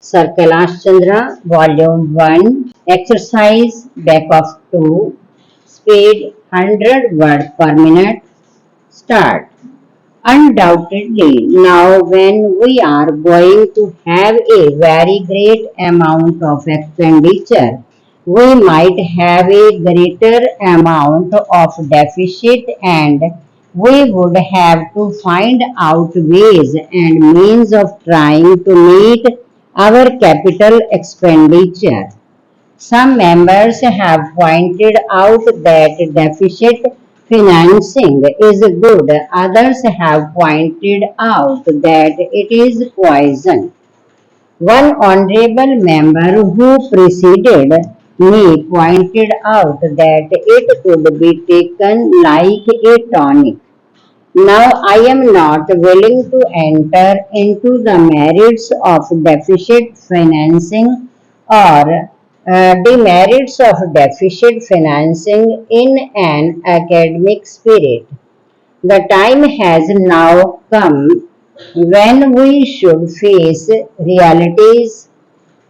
Sir KAILASH Chandra, Volume 1, Exercise Back of 2, Speed 100 words per minute. Start. Undoubtedly, now when we are going to have a very great amount of expenditure, we might have a greater amount of deficit and we would have to find out ways and means of trying to meet our capital expenditure. Some members have pointed out that deficit financing is good, others have pointed out that it is poison. One honorable member who preceded me pointed out that it could be taken like a tonic. Now I am not willing to enter into the merits of deficit financing or demerits of deficit financing in an academic spirit. The time has now come when we should face realities.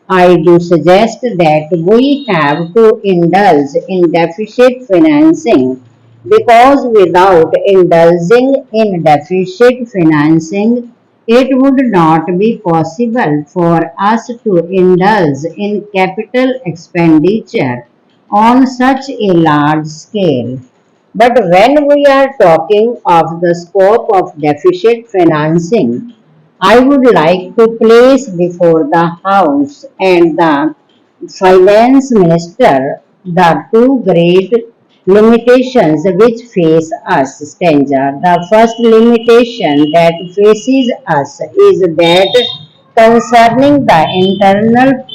I do suggest that we have to indulge in deficit financing because without indulging in deficit financing, it would not be possible for us to indulge in capital expenditure on such a large scale. But when we are talking of the scope of deficit financing, I would like to place before the House and the Finance Minister the two great limitations which face us. Stanza. The first limitation that faces us is that concerning the internal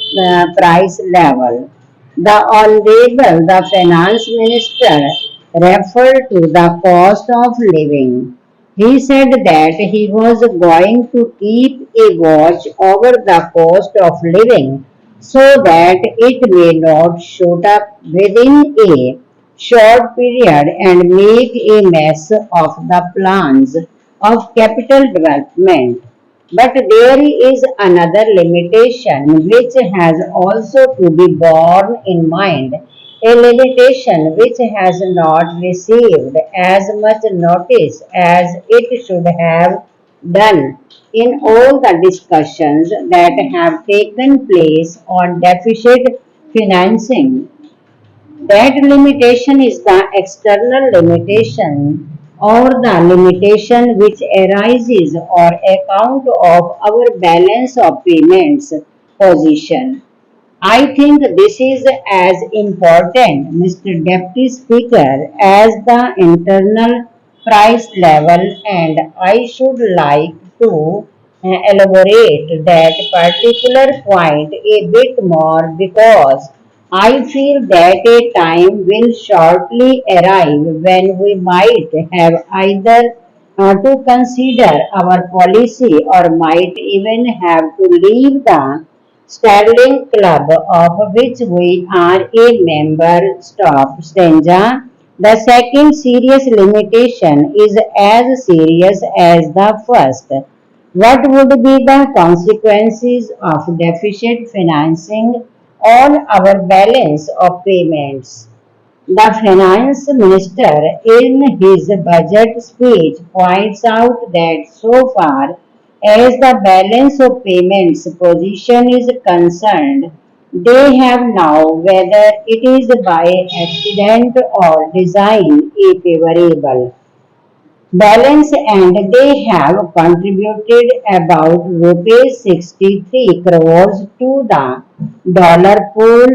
price level. The Honorable the Finance Minister referred to the cost of living. He said that he was going to keep a watch over the cost of living so that it may not shoot up within a short period and make a mess of the plans of capital development. But there is another limitation which has also to be borne in mind, a limitation which has not received as much notice as it should have done in all the discussions that have taken place on deficit financing. That limitation is the external limitation or the limitation which arises on account of our balance of payments position. I think this is as important, Mr. Deputy Speaker, as the internal price level, and I should like to elaborate that particular point a bit more because I feel that a time will shortly arrive when we might have either to consider our policy or might even have to leave the Sterling Club, of which we are a member. Stop. Stanza. The second serious limitation is as serious as the first. What would be the consequences of deficit financing on our balance of payments? The finance minister in his budget speech points out that so far as the balance of payments position is concerned, they have now, whether it is by accident or design, a favorable balance and they have contributed about rupees 63 crores to the dollar pool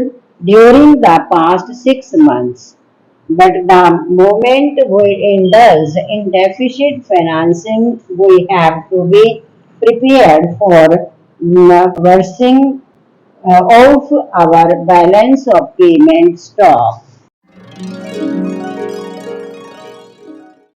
during the past 6 months. But the moment we indulge in deficit financing, we have to be prepared for worsening of our balance of payment stock.